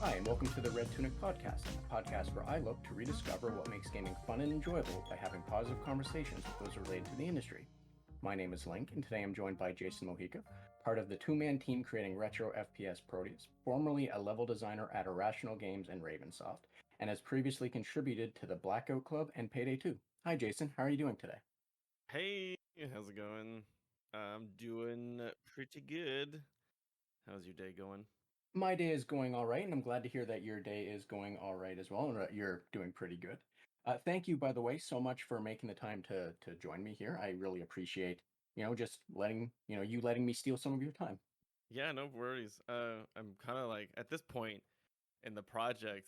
Hi, and welcome to the Red Tunic Podcast, a podcast where I look to rediscover what makes gaming fun and enjoyable by having positive conversations with those related to the industry. My name is Link, and today I'm joined by Jason Mojica, part of the two-man team creating retro FPS Prodeus, formerly a level designer at Irrational Games and Ravensoft, and has previously contributed to the Blackout Club and Payday 2. Hi, Jason. How are you doing today? Hey, how's it going? I'm doing pretty good. How's your day going? My day is going all right, and I'm glad to hear that your day is going all right as well, and that you're doing pretty good. Thank you, by the way, so much for making the time to join me here. I really appreciate, just letting, you letting me steal some of your time. Yeah, no worries. I'm kind of like at this point in the project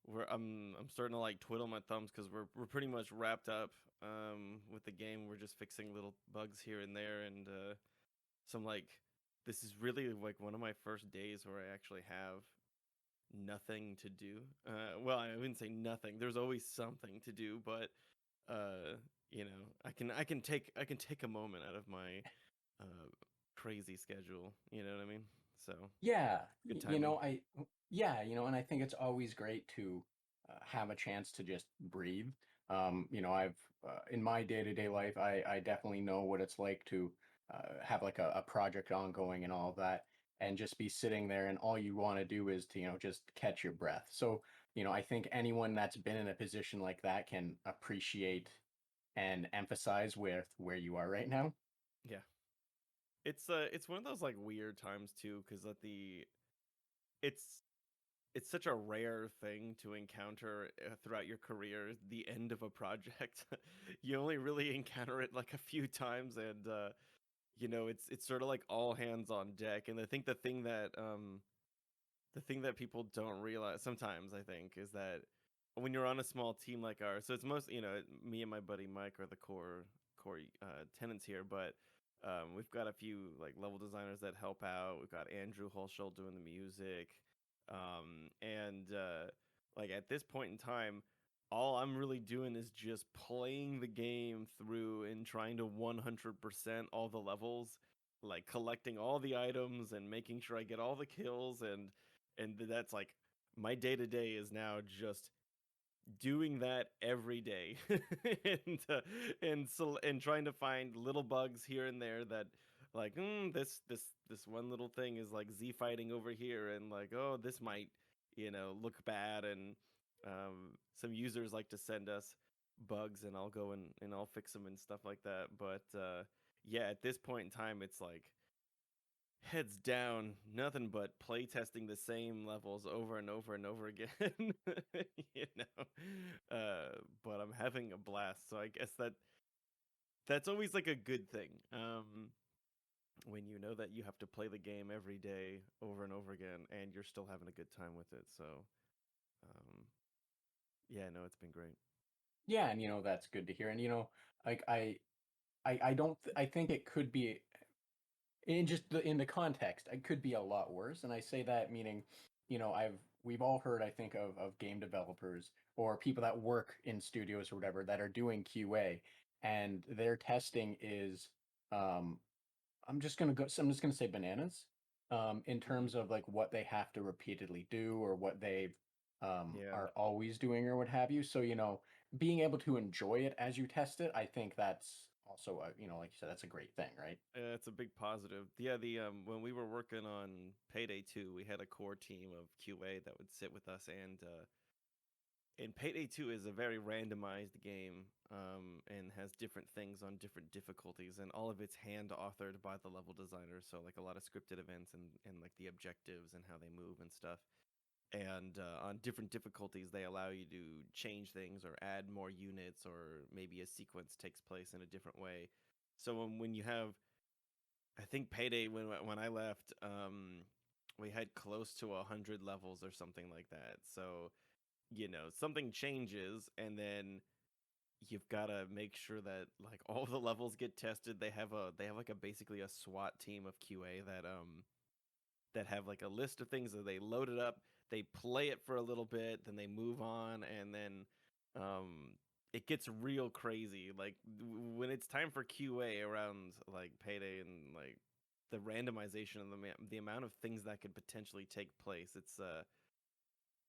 where I'm starting to like twiddle my thumbs because we're pretty much wrapped up with the game. We're just fixing little bugs here and there, and so I'm like, this is really like one of my first days where I actually have nothing to do. Well, I wouldn't say nothing. There's always something to do, but uh, I can take a moment out of my uh crazy schedule. You know what I mean? So Yeah, good timing. and I think it's always great to have a chance to just breathe. I've in my day-to-day life, I definitely know what it's like to have like a project ongoing and all of that, and just be sitting there, and all you want to do is to, just catch your breath. So, I think anyone that's been in a position like that can appreciate and emphasize with where you are right now. Yeah, it's one of those like weird times too, because it's it's such a rare thing to encounter throughout your career. The end of a project, you only really encounter it like a few times, and it's sort of like all hands on deck. And I think the thing that people don't realize sometimes, I think, is that when you're on a small team like ours, so it's most, me and my buddy Mike are the core tenants here, but we've got a few like level designers that help out. We've got Andrew Holschel doing the music, and like at this point in time, all I'm really doing is just playing the game through and trying to 100% all the levels, like collecting all the items and making sure I get all the kills, and that's like my day to day is now just doing that every day and trying to find little bugs here and there that like this one little thing is like z fighting over here, and like, oh, this might look bad, and some users like to send us bugs, and I'll go and I'll fix them and stuff like that. But yeah, at this point in time, it's like heads down, nothing but play testing the same levels over and over and over again. you but I'm having a blast, so I guess that's always like a good thing. When you know that you have to play the game every day over and over again and you're still having a good time with it. So um yeah, no, it's been great. Yeah, and that's good to hear. And like I don't I think it could be in just in the context, it could be a lot worse. And I say that meaning, we've all heard, I think, of game developers or people that work in studios or whatever that are doing QA, and their testing is um I'm just gonna say bananas, in Mhm. terms of like what they have to repeatedly do or what they Yeah. are always doing or what have you. So, being able to enjoy it as you test it, I think that's also like you said, that's a great thing, right? It's a big positive. Yeah, the when we were working on Payday 2, we had a core team of QA that would sit with us, and Payday 2 is a very randomized game, and has different things on different difficulties, and all of it's hand authored by the level designer. So like a lot of scripted events, and like the objectives and how they move and stuff. And on different difficulties, they allow you to change things or add more units, or maybe a sequence takes place in a different way. So when you have, I think Payday, when I left, we had close to 100 levels or something like that. So something changes, and then you've got to make sure that like all the levels get tested. They have like a basically a SWAT team of QA that have like a list of things that they load it up, they play it for a little bit, then they move on, and then um it gets real crazy. Like when it's time for QA around like Payday, and like the randomization of the amount of things that could potentially take place.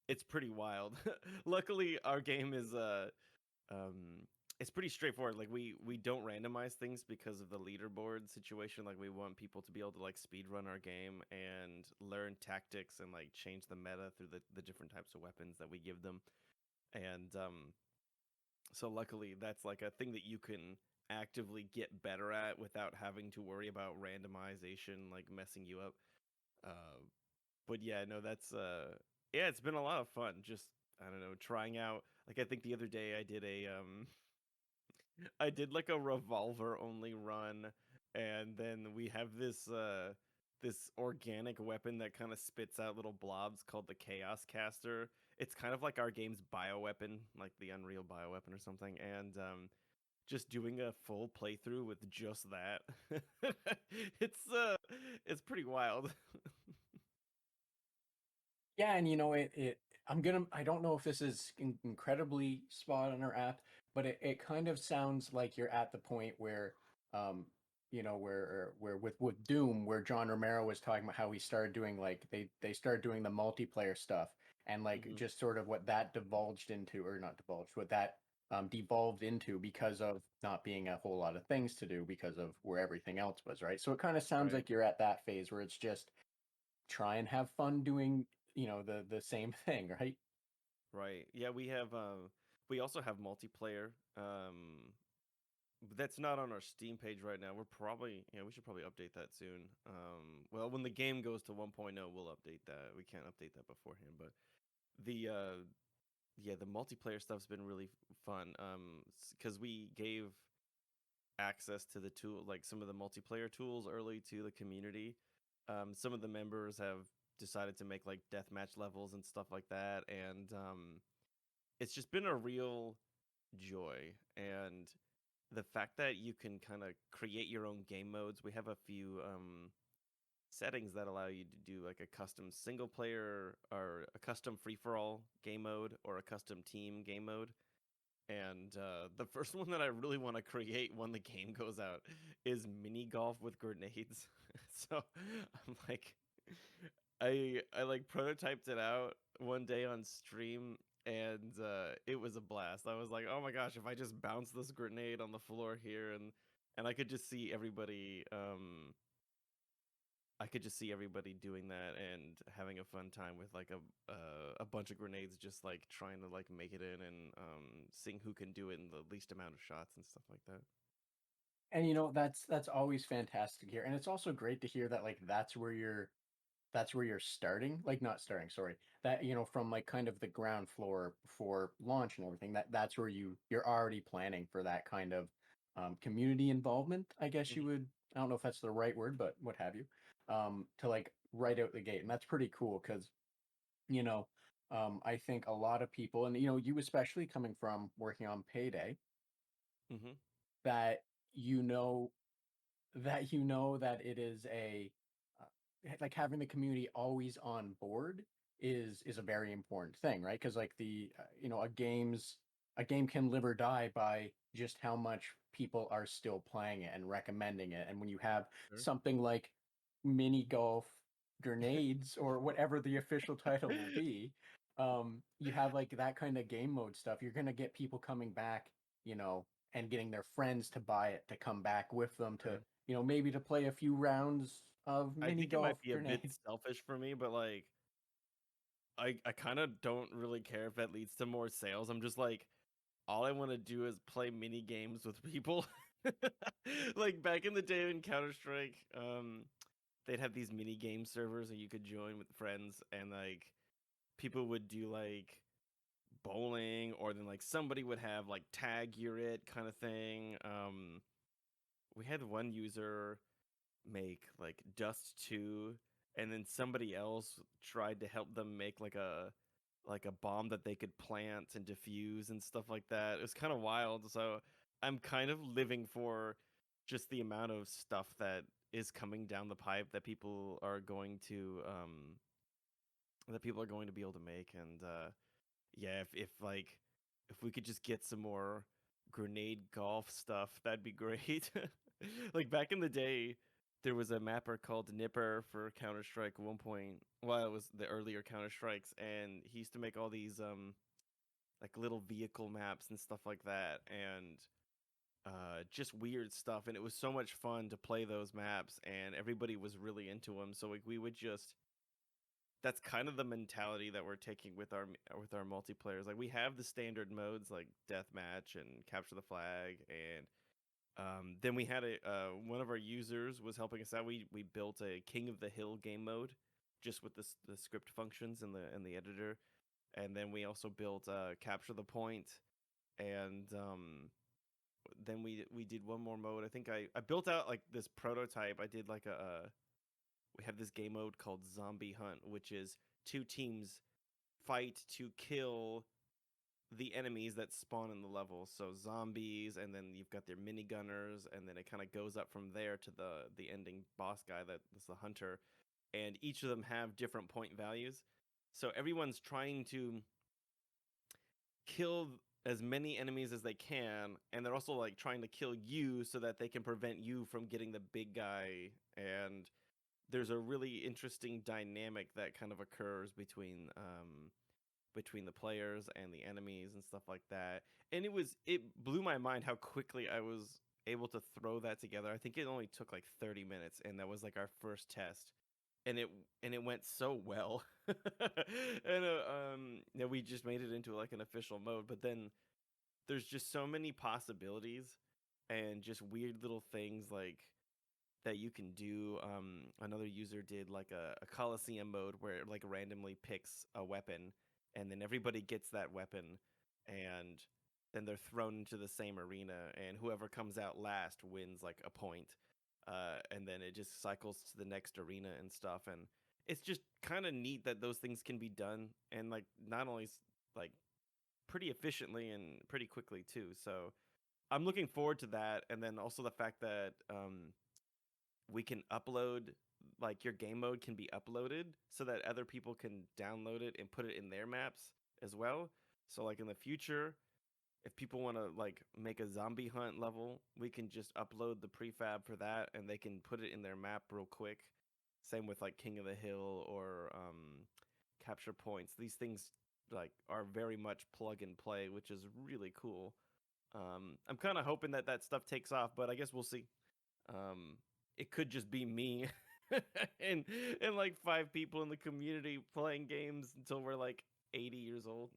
it's pretty wild. Luckily, our game is it's pretty straightforward. Like we don't randomize things because of the leaderboard situation. Like we want people to be able to like speed run our game and learn tactics and like change the meta through the different types of weapons that we give them. And so luckily that's like a thing that you can actively get better at without having to worry about randomization like messing you up. Uh but yeah, no, that's yeah, it's been a lot of fun. Just I don't know, trying out. Like I think the other day I did a I did like a revolver only run, and then we have this organic weapon that kind of spits out little blobs called the Chaos Caster. It's kind of like our game's bioweapon, like the Unreal bioweapon or something, and just doing a full playthrough with just that. it's uh it's pretty wild. Yeah, and I don't know if this is incredibly spot on or apt, but it kind of sounds like you're at the point where, um, where with Doom, where John Romero was talking about how he started doing like they started doing the multiplayer stuff and like hmm just sort of what that divulged into, or not divulged, what that devolved into because of not being a whole lot of things to do because of where everything else was, right? So it kind of sounds Right. like you're at that phase where it's just try and have fun doing the same thing, right? Right. Yeah, we also have multiplayer. But that's not on our Steam page right now. We're probably yeah, we should probably update that soon. Well, when the game goes to 1.0, we'll update that. We can't update that beforehand, but the yeah, the multiplayer stuff's been really fun. Because we gave access to the tool, like some of the multiplayer tools early to the community. Some of the members have decided to make like deathmatch levels and stuff like that, and it's just been a real joy. And the fact that you can kind of create your own game modes, we have a few settings that allow you to do like a custom single player or a custom free for all game mode or a custom team game mode. And the first one that I really want to create when the game goes out is mini golf with grenades. So I'm like, I like prototyped it out one day on stream, and it was a blast. I was like, oh my gosh, if I just bounce this grenade on the floor here, and I could just see everybody doing that and having a fun time with like a bunch of grenades, just like trying to like make it in and seeing who can do it in the least amount of shots and stuff like that. And that's always fantastic here. And it's also great to hear that like that's where you're starting, like not starting, sorry. That from like kind of the ground floor before launch and everything, that's where you're already planning for that kind of community involvement, I guess you Mhm. would. I don't know if that's the right word, but what have you. To like right out the gate. And that's pretty cool because you know, I think a lot of people, and you especially coming from working on Payday, Mhm. that you know that it is like having the community always on board is a very important thing, right? Because like a game can live or die by just how much people are still playing it and recommending it. And when you have Sure. something like mini golf grenades or whatever the official title will be, you have like that kind of game mode stuff. You're gonna get people coming back, and getting their friends to buy it to come back with them to Sure. maybe to play a few rounds of I mini think it golf might be a bit grenade. selfish for me, but like I kind of don't really care if that leads to more sales. I'm just like, all I want to do is play mini games with people. Like back in the day in Counter Strike, they'd have these mini game servers that you could join with friends, and like people would do like bowling, or then like somebody would have like tag you're it kind of thing. We had one user make like Dust 2, and then somebody else tried to help them make like a bomb that they could plant and diffuse and stuff like that. It was kind of wild. So I'm kind of living for just the amount of stuff that is coming down the pipe that people are going to be able to make. And yeah, if we could just get some more grenade golf stuff, that'd be great. Like back in the day, there was a mapper called Nipper for Counter-Strike 1. Well, it was the earlier Counter-Strikes, and he used to make all these like little vehicle maps and stuff like that, and just weird stuff. And it was so much fun to play those maps, and everybody was really into them. So like we would just that's kind of the mentality that we're taking with our multiplayers. Like we have the standard modes like deathmatch and capture the flag, and then we had a one of our users was helping us out. We built a King of the Hill game mode, just with the script functions in the editor, and then we also built capture the point, and then we did one more mode. I think I built out like this prototype. I did like a we have this game mode called Zombie Hunt, which is two teams fight to kill the enemies that spawn in the level. So zombies, and then you've got their minigunners, and then it kind of goes up from there to the ending boss guy that is the hunter. And each of them have different point values. So everyone's trying to kill as many enemies as they can, and they're also like trying to kill you so that they can prevent you from getting the big guy. And there's a really interesting dynamic that kind of occurs between the players and the enemies and stuff like that. And it blew my mind how quickly I was able to throw that together. I think it only took like 30 minutes, and that was like our first test. And it went so well. And we just made it into like an official mode. But then there's just so many possibilities and just weird little things like that you can do. Another user did like a Coliseum mode where it like randomly picks a weapon, and then everybody gets that weapon, and then they're thrown into the same arena, and whoever comes out last wins like a point. And then it just cycles to the next arena and stuff, and it's just kind of neat that those things can be done, and like not only like pretty efficiently and pretty quickly too. So I'm looking forward to that, and then also the fact that we can upload, like your game mode can be uploaded so that other people can download it and put it in their maps as well. So like in the future, if people want to like make a zombie hunt level, we can just upload the prefab for that, and they can put it in their map real quick. Same with like King of the Hill or capture points. These things like are very much plug and play, which is really cool. I'm kind of hoping that that stuff takes off, but I guess we'll see. Um, it could just be me and like 5 people in the community playing games until we're like 80 years old.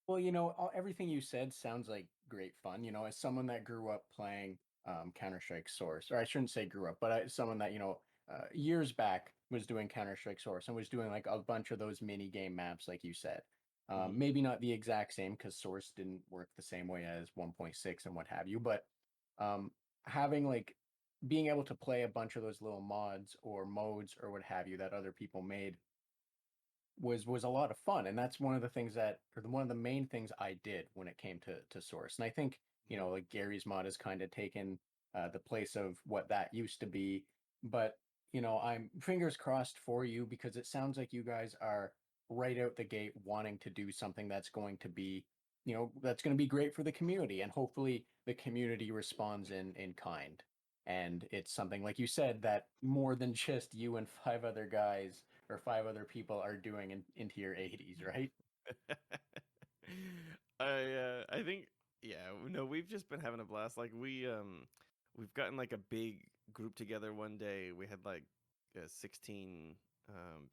Well, everything you said sounds like great fun. As someone that grew up playing Counter-Strike Source, or I shouldn't say grew up, but someone that, years back was doing Counter-Strike Source and was doing like a bunch of those mini game maps, like you said. Hmm. Maybe not the exact same because Source didn't work the same way as 1.6 and what have you, but um, having like being able to play a bunch of those little mods or modes or what have you that other people made was a lot of fun, and that's one of the things that or one of the main things I did when it came to Source. And I think like Gary's mod has kind of taken the place of what that used to be. But I'm fingers crossed for you because it sounds like you guys are right out the gate wanting to do something that's going to be that's going to be great for the community, and hopefully the community responds in kind. And it's something like you said that more than just you and 5 other guys or 5 other people are doing into your 80s, right? I think yeah, no, we've just been having a blast. Like we've gotten like a big group together one day. We had like 16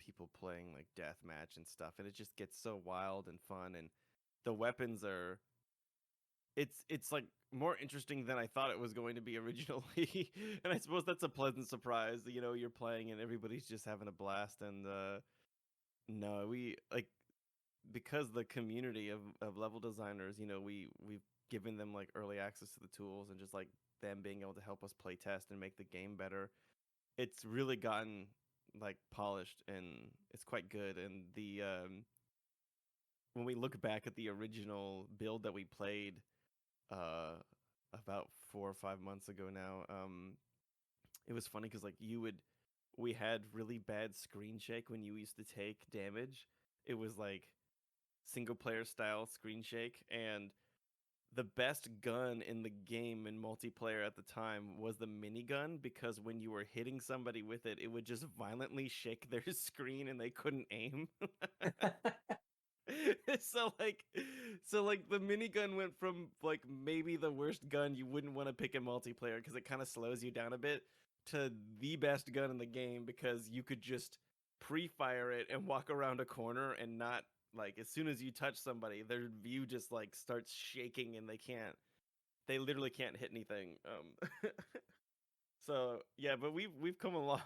people playing like deathmatch and stuff, and it just gets so wild and fun. And the weapons are it's like more interesting than I thought it was going to be originally. And I suppose that's a pleasant surprise. You're playing and everybody's just having a blast. And no, we like because the community of level designers, we've given them like early access to the tools, and just like them being able to help us play test and make the game better. It's really gotten like polished, and it's quite good. And the when we look back at the original build that we played uh about 4 or 5 months ago now, it was funny because like we had really bad screen shake when you used to take damage. It was like single player style screen shake, and the best gun in the game in multiplayer at the time was the minigun, because when you were hitting somebody with it, it would just violently shake their screen and they couldn't aim. so like so the minigun went from like maybe the worst gun you wouldn't want to pick in multiplayer because it kind of slows you down a bit, to the best gun in the game because you could just pre-fire it and walk around a corner and not, like, as soon as you touch somebody, their view just like starts shaking and they literally can't hit anything. So yeah, but we've come a long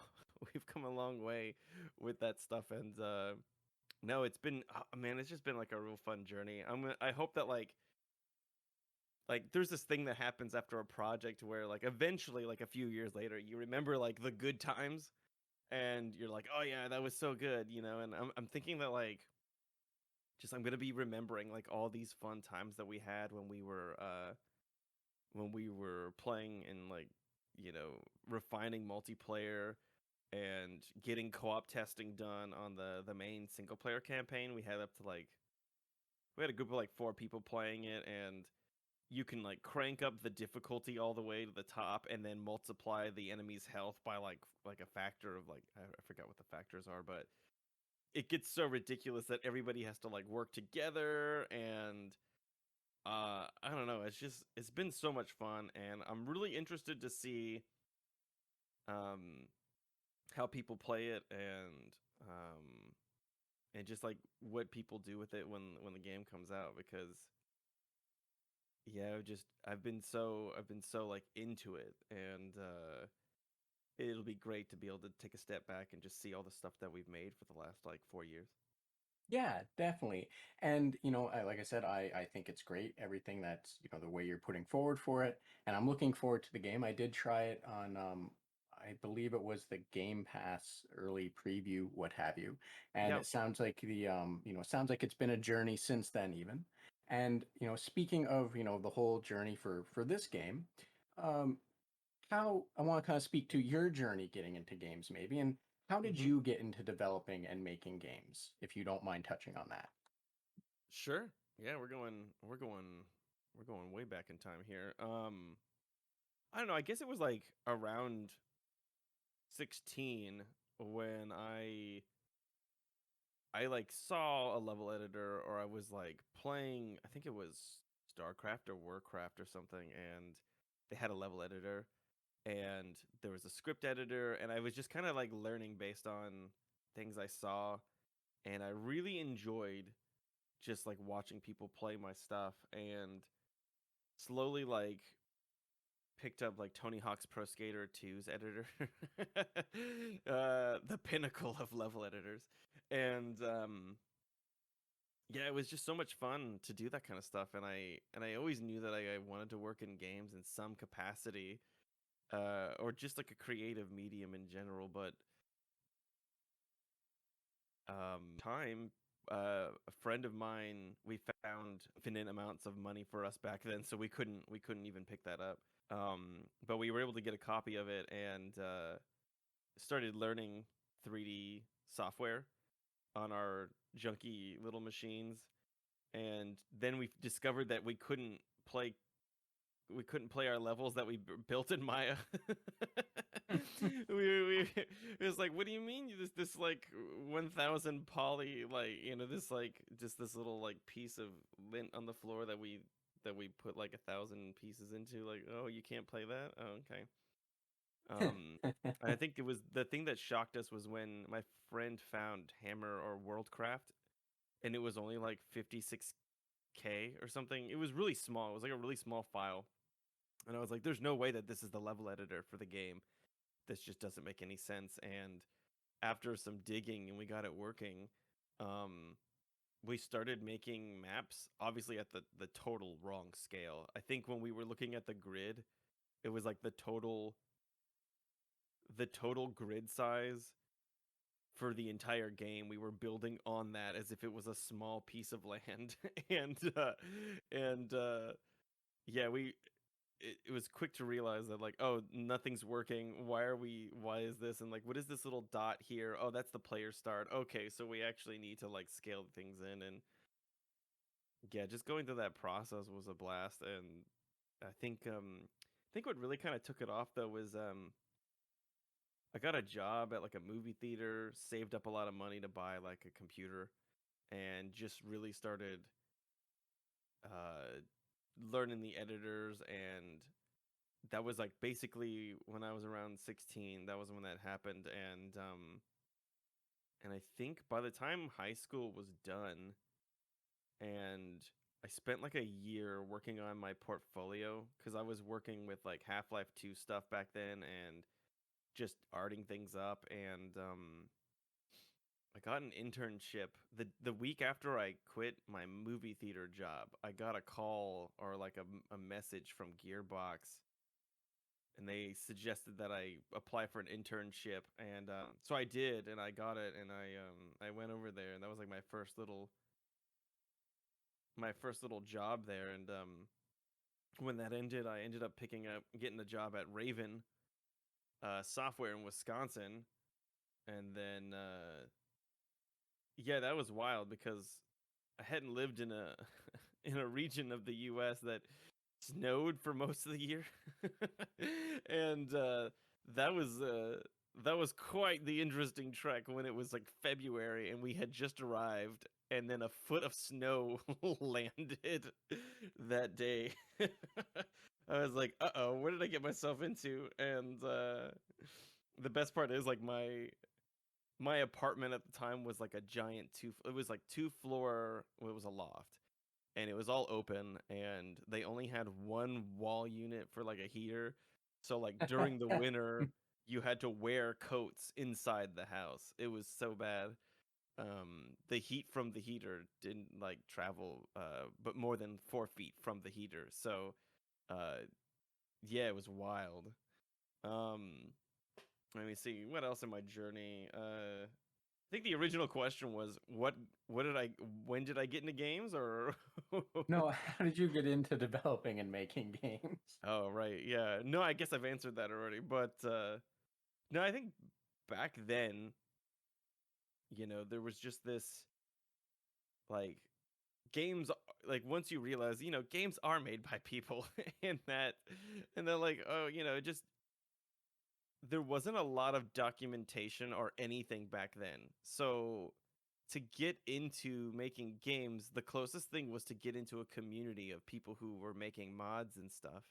we've come a long way with that stuff. And no, it's been, man, it's just been like a real fun journey. I hope that like there's this thing that happens after a project where like eventually, like a few years later, you remember like the good times and you're like, oh yeah, that was so good, you know. And I'm thinking that like just I'm gonna be remembering like all these fun times that we had when we were playing and, like, you know, refining multiplayer and getting co-op testing done on the main single player campaign. We had a group of like 4 people playing it, and you can like crank up the difficulty all the way to the top and then multiply the enemy's health by like a factor of like, I forgot what the factors are, but it gets so ridiculous that everybody has to like work together. And I don't know, it's been so much fun, and I'm really interested to see um how people play it, and just like what people do with it when the game comes out, because yeah, I've been so like into it. And it'll be great to be able to take a step back and just see all the stuff that we've made for the last like 4 years. Yeah, definitely. And, like I said, I think it's great, everything that's, the way you're putting forward for it. And I'm looking forward to the game. I did try it on, I believe it was the Game Pass early preview, what have you. And Yeah. it sounds like it sounds like it's been a journey since then even. And, speaking of, the whole journey for this game, um, how I want to kind of speak to your journey getting into games maybe, and how did Hmm. you get into developing and making games, if you don't mind touching on that? Sure. Yeah, we're going way back in time here. I don't know, I guess it was like around 16 when I like saw a level editor, or I was like playing, I think it was StarCraft or Warcraft or something, and they had a level editor and there was a script editor, and I was just kind of like learning based on things I saw, and I really enjoyed just like watching people play my stuff, and slowly like picked up like Tony Hawk's Pro Skater 2's editor, the pinnacle of level editors. And yeah, it was just so much fun to do that kind of stuff, and I always knew that I wanted to work in games in some capacity, or just like a creative medium in general. But time, a friend of mine, we found infinite amounts of money for us back then, so we couldn't even pick that up. But we were able to get a copy of it, and started learning 3D software on our junky little machines. And then we discovered that we couldn't play our levels that we built in Maya. It was like, what do you mean this like 1,000 poly, like, this like just this little like piece of lint on the floor that we put like 1,000 pieces into, like, oh, you can't play that? Oh, okay. And I think it was the thing that shocked us was when my friend found Hammer or Worldcraft, and it was only like 56K or something. It was really small. It was like a really small file. And I was like, there's no way that this is the level editor for the game. This just doesn't make any sense. And after some digging and we got it working, um, we started making maps, obviously at the total wrong scale. I think when we were looking at the grid, it was like the total grid size for the entire game. We were building on that as if it was a small piece of land. And yeah, it was quick to realize that, like, oh, nothing's working. Why is this? And like, what is this little dot here? Oh, that's the player start. Okay, so we actually need to like scale things in. And Yeah, just going through that process was a blast, and I think what really kind of took it off though was I got a job at like a movie theater, saved up a lot of money to buy like a computer, and just really started uh learning the editors. And that was like basically when I was around 16. That was when that happened. And I think by the time high school was done, and I spent like a year working on my portfolio because I was working with like Half-Life 2 stuff back then and just arting things up. And I got an internship the week after I quit my movie theater job. I got a call or like a message from Gearbox, and they suggested that I apply for an internship. And so I did, and I got it, and I went over there, and that was like my first little job there. And when that ended, I ended up getting a job at Raven Software in Wisconsin. And then yeah, that was wild because I hadn't lived in a in a region of the U.S. that snowed for most of the year. And that was uh, that was quite the interesting trek when it was like February and we had just arrived, and then a foot of snow landed that day. I was like, "Uh-oh, what did I get myself into?" And the best part is like my apartment at the time was like a giant it was like two floor, well, it was a loft, and it was all open, and they only had one wall unit for like a heater. So like during the winter you had to wear coats inside the house. It was so bad. The heat from the heater didn't like travel but more than 4 feet from the heater. So uh yeah, it was wild. um Let me see what else in my journey. I think the original question was what did I when did I get into games, or No, how did you get into developing and making games? Oh, right. Yeah. No, I guess I've answered that already. But no, I think back then, there was just this like games like once you realize, games are made by people and that and then like, oh, just there wasn't a lot of documentation or anything back then. So to get into making games, the closest thing was to get into a community of people who were making mods and stuff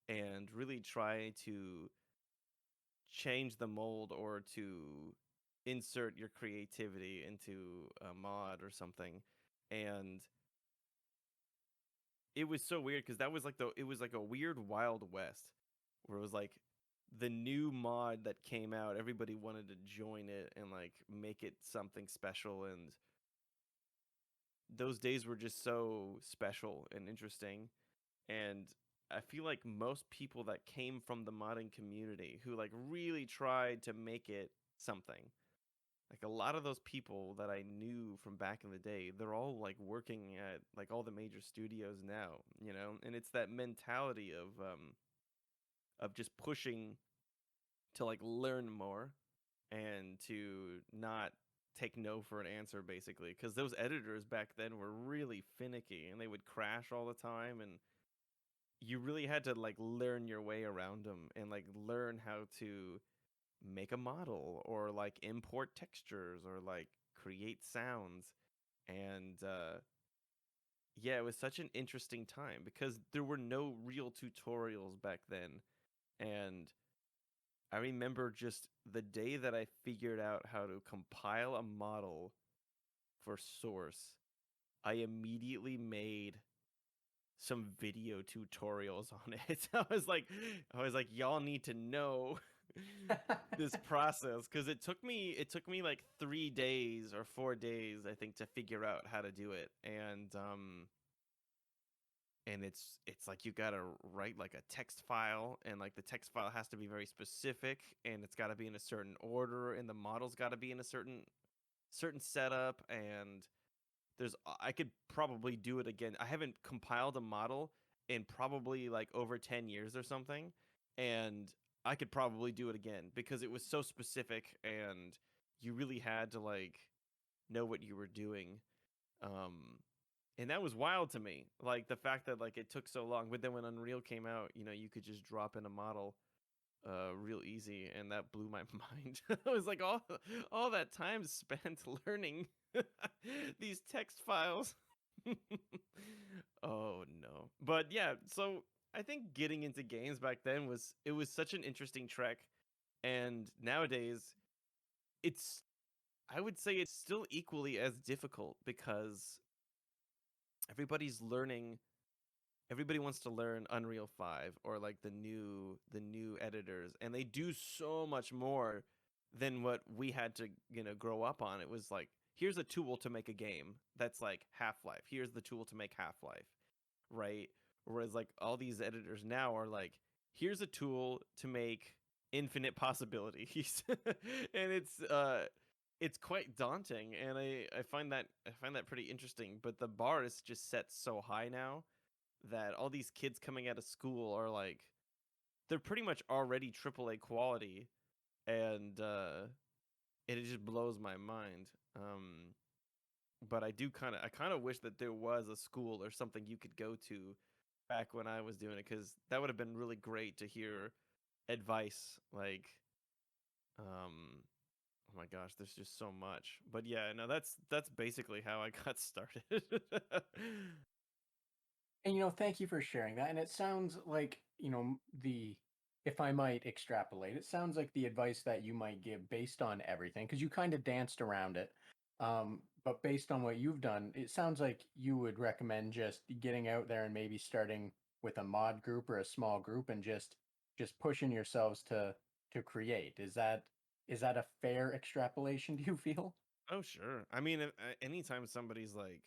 and really try to change the mold or to insert your creativity into a mod or something. And it was so weird because it was like a weird Wild West where it was like the new mod that came out, everybody wanted to join it and like make it something special. And those days were just so special and interesting. And I feel like most people that came from the modding community who like really tried to make it something, like a lot of those people that I knew from back in the day, they're all like working at like all the major studios now. And it's that mentality of just pushing to like learn more and to not take no for an answer, basically, because those editors back then were really finicky and they would crash all the time. And you really had to like learn your way around them and like learn how to make a model or like import textures or like create sounds. And yeah, it was such an interesting time because there were no real tutorials back then. And I remember just the day that I figured out how to compile a model for Source, I immediately made some video tutorials on it. I was like, y'all need to know this process because it took me like 3 days or 4 days, I think, to figure out how to do it. And it's like you gotta write like a text file, and like the text file has to be very specific, and it's got to be in a certain order, and the model's got to be in a certain setup. And I could probably do it again. I haven't compiled a model in probably like over 10 years or something, and I could probably do it again because it was so specific and you really had to like know what you were doing. Um And that was wild to me. Like the fact that like it took so long, but then when Unreal came out, you know, you could just drop in a model real easy, and that blew my mind. It was like all that time spent learning these text files. Oh no. But yeah, so I think getting into games back then was such an interesting trek, and nowadays it's I would say it's still equally as difficult because everybody's learning everybody wants to learn Unreal 5 or like the new editors, and they do so much more than what we had to, you know, grow up on. It was like, here's a tool to make a game that's like Half-Life. Here's the tool to make Half-Life, right? Whereas like all these editors now are like, here's a tool to make infinite possibilities. And it's quite daunting, and I find that pretty interesting, but the bar is just set so high now that all these kids coming out of school are like, they're pretty much already AAA quality, and it just blows my mind. But I kind of wish that there was a school or something you could go to back when I was doing it, because that would have been really great to hear advice. Like, oh my gosh, there's just so much. But yeah, no, that's basically how I got started. And thank you for sharing that. And it sounds like, if I might extrapolate, it sounds like the advice that you might give based on everything, because you kind of danced around it. But based on what you've done, it sounds like you would recommend just getting out there and maybe starting with a mod group or a small group and just pushing yourselves to create. Is that a fair extrapolation, do you feel? Oh, sure. I mean, anytime somebody's like,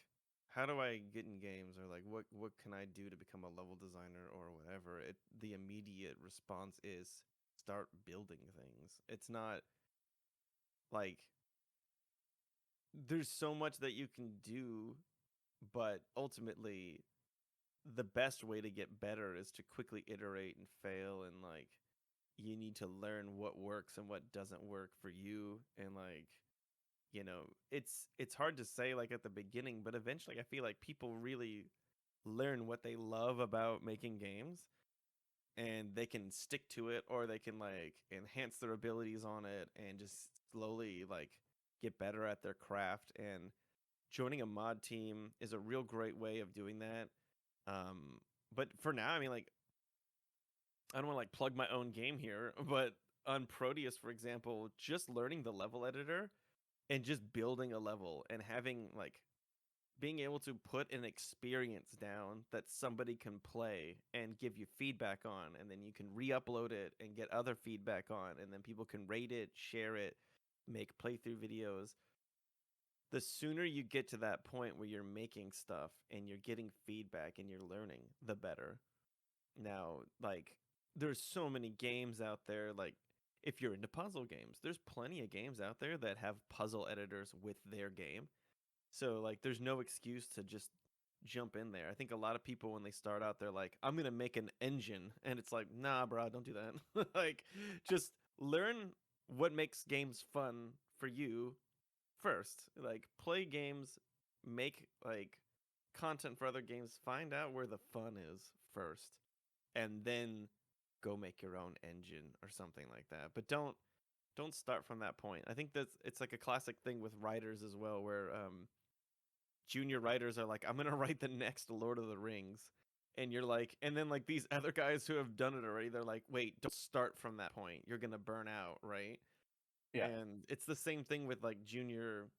"How do I get in games?" or like, "What can I do to become a level designer?" or whatever, the immediate response is start building things. It's not like there's so much that you can do, but ultimately the best way to get better is to quickly iterate and fail, and like you need to learn what works and what doesn't work for you, and like, you know, it's hard to say like at the beginning, but eventually I feel like people really learn what they love about making games, and they can stick to it, or they can like enhance their abilities on it and just slowly like get better at their craft. And joining a mod team is a real great way of doing that. um but for now, I mean, like, I don't want to like plug my own game here, but on Proteus, for example, just learning the level editor and just building a level and having like being able to put an experience down that somebody can play and give you feedback on, and then you can re-upload it and get other feedback on, and then people can rate it, share it, make playthrough videos. The sooner you get to that point where you're making stuff and you're getting feedback and you're learning, the better. Now, like, there's so many games out there. Like, if you're into puzzle games, there's plenty of games out there that have puzzle editors with their game. So, like, there's no excuse to just jump in there. I think a lot of people, when they start out, they're like, I'm going to make an engine. And it's like, nah, bro, don't do that. Like, just learn what makes games fun for you first. Like, play games, make, like, content for other games, find out where the fun is first, and then go make your own engine or something like that. But don't start from that point. I think that's it's like a classic thing with writers as well, where junior writers are like, I'm gonna write the next Lord of the Rings. And you're like, and then like these other guys who have done it already, they're like, wait, don't start from that point. You're gonna burn out, right? Yeah. And it's the same thing with like juniors,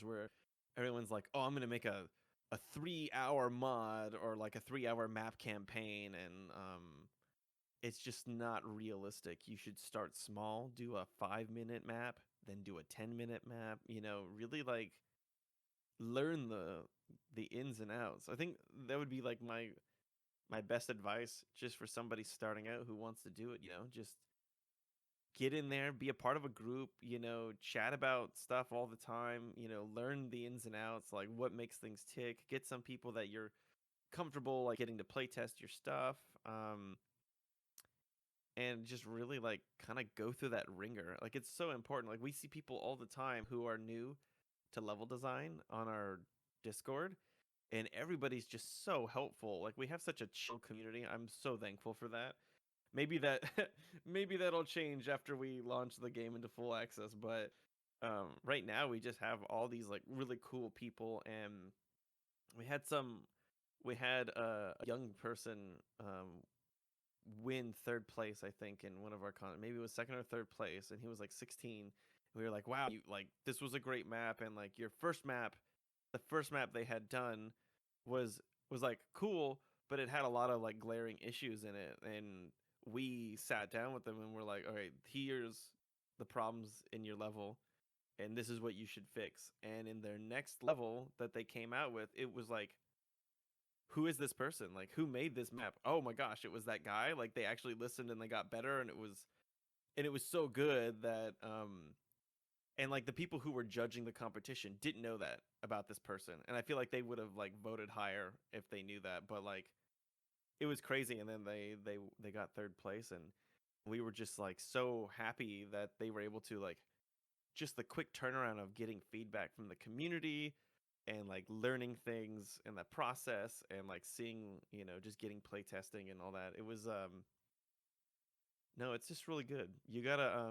where everyone's like, oh, I'm gonna make a 3 hour mod or like a 3 hour map campaign, and it's just not realistic. You should start small, do a 5 minute map, then do a 10 minute map. You know, really like learn the ins and outs. I think that would be like my best advice just for somebody starting out who wants to do it. You know, just get in there, be a part of a group, you know, chat about stuff all the time, you know, learn the ins and outs, like what makes things tick, get some people that you're comfortable like getting to play test your stuff. And just really like kind of go through that ringer. Like, it's so important. Like, we see people all the time who are new to level design on our Discord, and everybody's just so helpful. Like we have such a chill community. I'm so thankful for that. Maybe that maybe that'll change after we launch the game into full access, but right now we just have all these like really cool people, and we had some we had a young person win third place, I think, in one of our maybe it was second or third place, and he was like 16. We were like, wow, you, like this was a great map, and like your first map, the first map they had done was like cool, but it had a lot of like glaring issues in it, and we sat down with them and we're like, all right, here's the problems in your level, and this is what you should fix. And in their next level that they came out with, it was like, who is this person? Like, who made this map? Oh my gosh, it was that guy. Like, they actually listened and they got better, and it was so good that and like the people who were judging the competition didn't know that about this person, and I feel like they would have like voted higher if they knew that. But like, it was crazy, and then they got third place, and we were just like so happy that they were able to like just the quick turnaround of getting feedback from the community and like learning things in that process, and like seeing, just getting play testing and all that. It was no, it's just really good. You gotta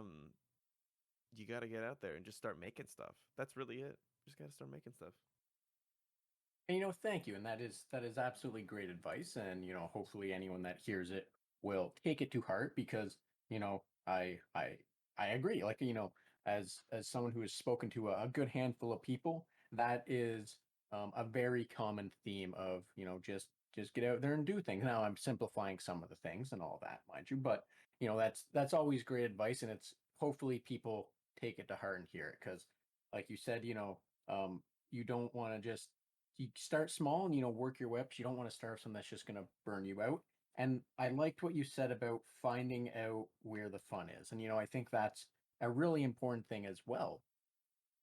get out there and just start making stuff. That's really it. Just gotta start making stuff. And thank you, and that is absolutely great advice, and hopefully anyone that hears it will take it to heart because I agree. Like as someone who has spoken to a good handful of people, that is a very common theme of just get out there and do things. Now I'm simplifying some of the things and all that, mind you, but that's always great advice, and it's hopefully people take it to heart and hear it because, like you said, you don't want to just you start small and work your way up. You don't want to start something that's just going to burn you out. And I liked what you said about finding out where the fun is. And I think that's a really important thing as well.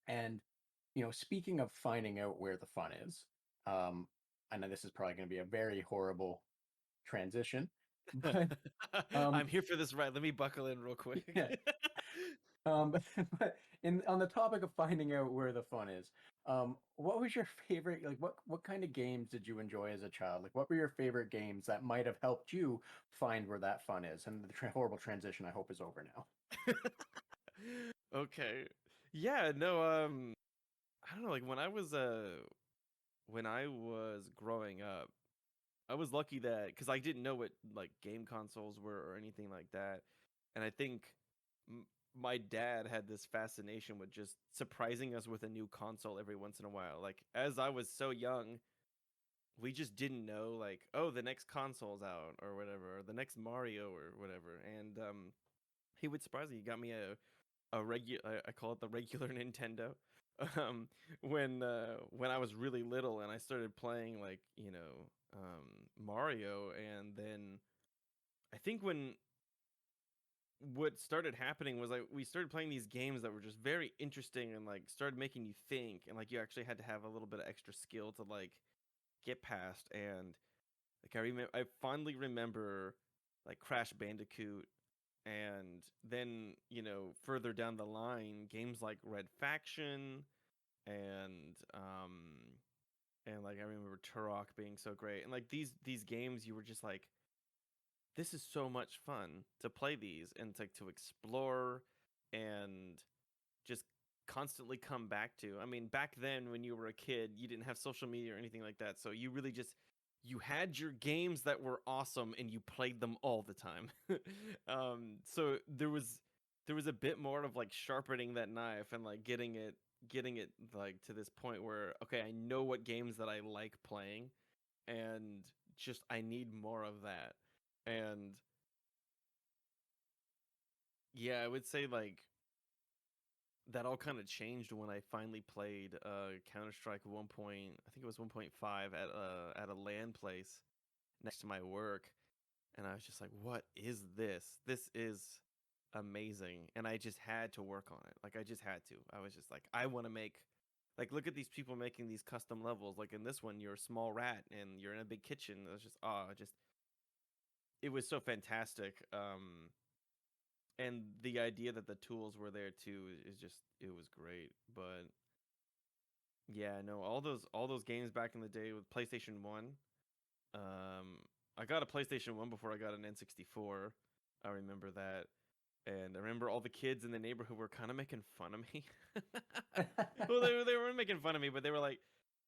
And speaking of finding out where the fun is, I know this is probably going to be a very horrible transition, but um I'm here for this, right? Let me buckle in real quick. yeah. But on the topic of finding out where the fun is, what was your favorite? Like, what kind of games did you enjoy as a child? Like, what were your favorite games that might have helped you find where that fun is? And the horrible transition, I hope, is over now. Okay. Yeah, no, I don't know, like when I was growing up, I was lucky that because I didn't know what like game consoles were or anything like that, and I think m- my dad had this fascination with just surprising us with a new console every once in a while. Like as I was so young, we just didn't know like, oh, the next console's out or whatever, or the next Mario or whatever, and he would surprise me. He got me a regular, I call it the regular Nintendo. When I was really little and I started playing like Mario, and then I think when what started happening was like we started playing these games that were just very interesting and like started making you think, and like you actually had to have a little bit of extra skill to like get past. And like I fondly remember like Crash Bandicoot, and then further down the line games like Red Faction, and like I remember Turok being so great, and like these games you were just like, this is so much fun to play these and to explore and just constantly come back to. I mean, back then when you were a kid, you didn't have social media or anything like that, so you really just you had your games that were awesome and you played them all the time. So there was a bit more of like sharpening that knife and like getting it like to this point where, okay, I know what games that I like playing, and just I need more of that. And yeah, I would say like that all kind of changed when I finally played Counter-Strike 1. I think it was 1.5 at a LAN place next to my work, and I was just like, "What is this? This is amazing!" And I just had to work on it. Like I just had to. I was just like, I want to make like look at these people making these custom levels. Like in this one, you're a small rat and you're in a big kitchen. It was just just it was so fantastic. And the idea that the tools were there too is just it was great. But Yeah, no, all those games back in the day with PlayStation 1. Um I got a PlayStation 1 before I got an N64. I remember that. And I remember all the kids in the neighborhood were kind of making fun of me. Well, they weren't making fun of me, but they were like,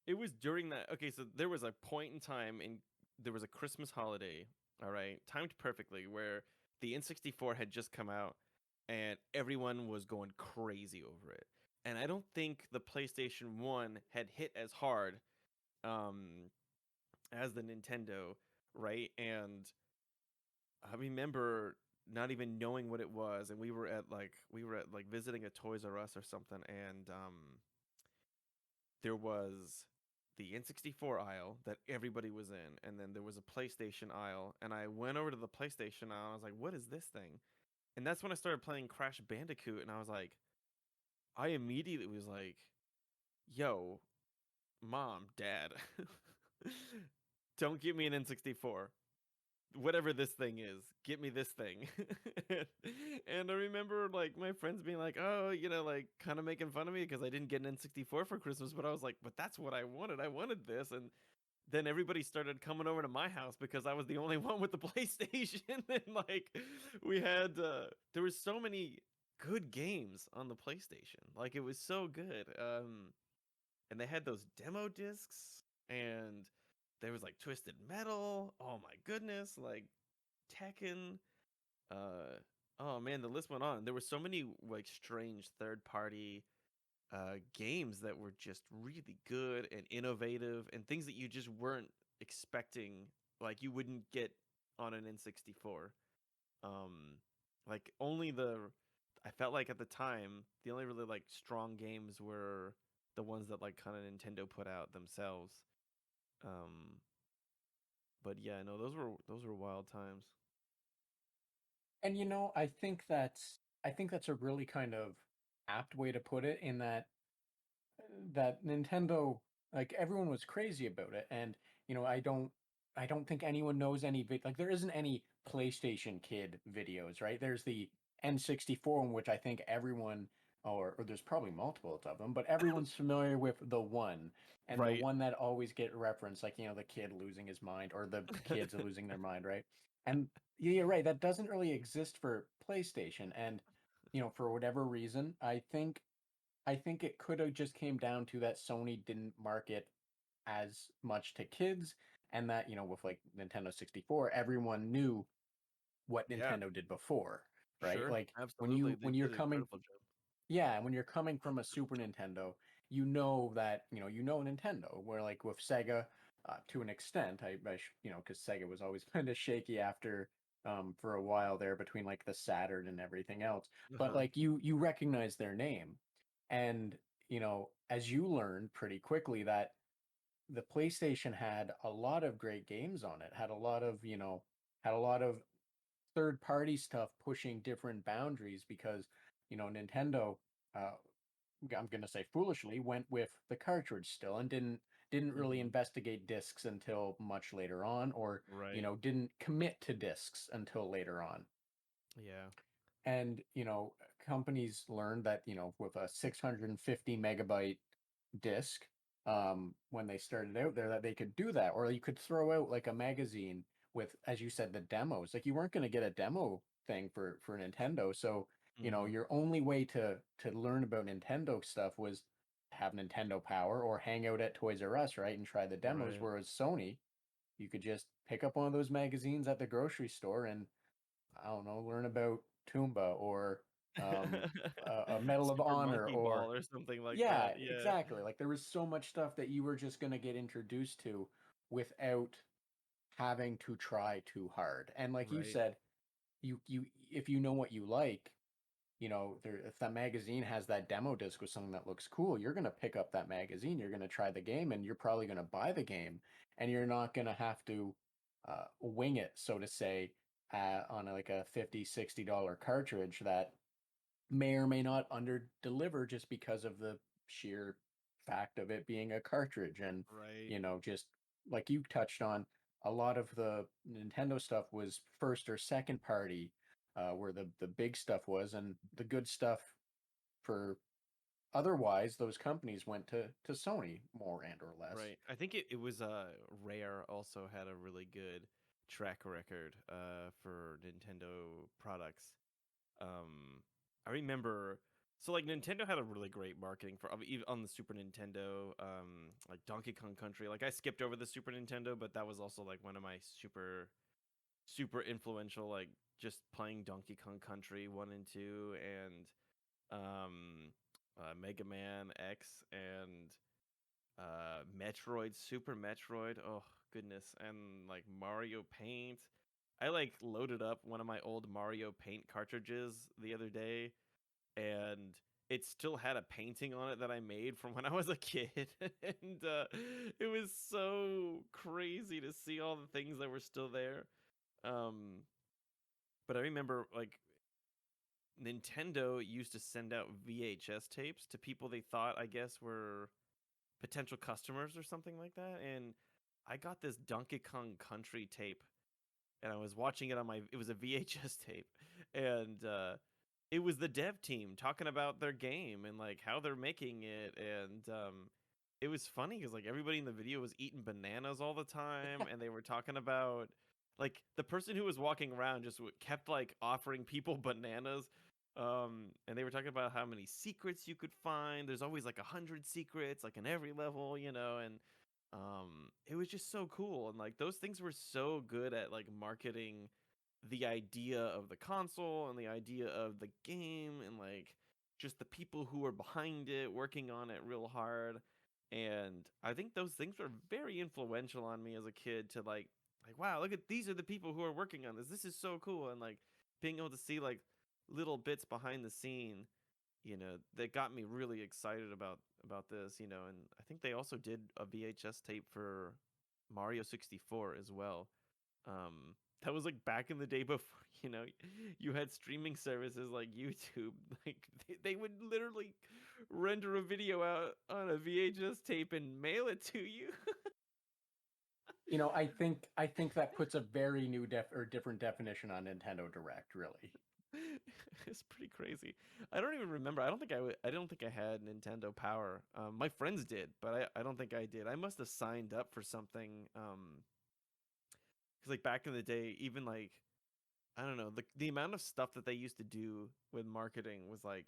it was during that. Okay, so there was a point in time, and there was a Christmas holiday, all right, timed perfectly, where the N64 had just come out, and everyone was going crazy over it. And I don't think the PlayStation 1 had hit as hard um, as the Nintendo, right? And I remember not even knowing what it was, and we were at visiting a Toys R Us or something, and there was the N64 aisle that everybody was in, and then there was a PlayStation aisle, and I went over to the PlayStation aisle, and I was like, "What is this thing?" And that's when I started playing Crash Bandicoot, and I was like, I immediately was like, "Yo, mom, dad, don't give me an N64. Whatever this thing is, get me this thing." And I remember like my friends being like, "Oh, like kind of making fun of me because I didn't get an N64 for Christmas," but I was like, "But that's what I wanted. I wanted this." And then everybody started coming over to my house because I was the only one with the PlayStation. And like we had there was so many good games on the PlayStation. Like it was so good. And they had those demo discs, and there was like Twisted Metal. Oh my goodness, like Tekken. Uh, oh man, the list went on. There were so many like strange third party games that were just really good and innovative, and things that you just weren't expecting, like you wouldn't get on an N64. Um, like only the I felt like at the time the only really like strong games were the ones that like kind of Nintendo put out themselves. Um, but yeah, no, those were wild times. And I think that's a really kind of apt way to put it in that Nintendo, like everyone was crazy about it, and I don't think anyone knows like there isn't any PlayStation Kid videos, right? There's the N64 one, which I think everyone, or there's probably multiples of them, but everyone's familiar with the one, and the Right. one that always get referenced, like the kid losing his mind or the kids losing their mind, right? And yeah, you're right, that doesn't really exist for PlayStation, and for whatever reason, I think it could have just came down to that Sony didn't market as much to kids, and that, with like Nintendo 64, everyone knew what Yeah, Nintendo did before, right? sure. Like Absolutely. They when you're did an coming incredible job. yeah, when you're coming from a Super Nintendo, you know that, Nintendo, where like with Sega, to an extent, because Sega was always kind of shaky after, for a while there between like the Saturn and everything else. But Uh-huh. like you recognize their name. And, as you learned pretty quickly that the PlayStation had a lot of great games on it, had a lot of third party stuff pushing different boundaries because, Nintendo, uh, I'm gonna say foolishly, went with the cartridge still and didn't really Mhm. investigate discs until much later on, or Right. didn't commit to discs until later on. Yeah. And companies learned that with a 650 megabyte disk, when they started out there, that they could do that, or you could throw out like a magazine with, as you said, the demos. Like you weren't going to get a demo thing for Nintendo, so Mhm. your only way to learn about Nintendo stuff was have Nintendo Power or hang out at Toys R Us, right, and try the demos. Right. Whereas Sony, you could just pick up one of those magazines at the grocery store and, I don't know, learn about Toomba or, um, a Medal of Super Honor, Monkey or Ball or something like yeah, that. Yeah. exactly. Like there was so much stuff that you were just going to get introduced to without having to try too hard. And like you Right. said, you if you know what you like, if that magazine has that demo disc with something that looks cool, you're going to pick up that magazine, you're going to try the game, and you're probably going to buy the game, and you're not going to have to wing it, so to say, on like a 50 $60 cartridge that may or may not under deliver just because of the sheer fact of it being a cartridge. And Right. just like you touched on, a lot of the Nintendo stuff was first or second party, where the big stuff was, and the good stuff for otherwise those companies went to Sony more and or less. Right. I think it was Rare also had a really good track record for Nintendo products. Um I remember, so like Nintendo had a really great marketing for even on the Super Nintendo, like Donkey Kong Country. Like I skipped over the Super Nintendo, but that was also like one of my super influential, like just playing Donkey Kong Country 1 and 2, and um Mega Man X, and Metroid, Super Metroid. Oh goodness, and like Mario Paint. I like loaded up one of my old Mario Paint cartridges the other day, and it still had a painting on it that I made from when I was a kid. And it was so crazy to see all the things that were still there. Um, but I remember like Nintendo used to send out VHS tapes to people they thought, I guess, were potential customers or something like that. And I got this Donkey Kong Country tape, and I was watching it on my, it was a VHS tape, and it was the dev team talking about their game and like how they're making it. And it was funny because like everybody in the video was eating bananas all the time, and they were talking about, like, the person who was walking around just kept like offering people bananas. And they were talking about how many secrets you could find. There's always like 100 secrets, like in every level, and it was just so cool. And like those things were so good at like marketing the idea of the console and the idea of the game, and like just the people who were behind it working on it real hard. And I think those things were very influential on me as a kid, to like wow, look at, these are the people who are working on this. This is so cool. And like being able to see like little bits behind the scene, that got me really excited about this. And I think they also did a VHS tape for Mario 64 as well. That was like back in the day before, you had streaming services like YouTube. Like they would literally render a video out on a VHS tape and mail it to you. I think that puts a very new or different definition on Nintendo Direct, really. It's pretty crazy. I don't even remember. I don't think I had Nintendo Power. My friends did, but I don't think I did. I must have signed up for something. Because like back in the day, even like, I don't know, the amount of stuff that they used to do with marketing was like,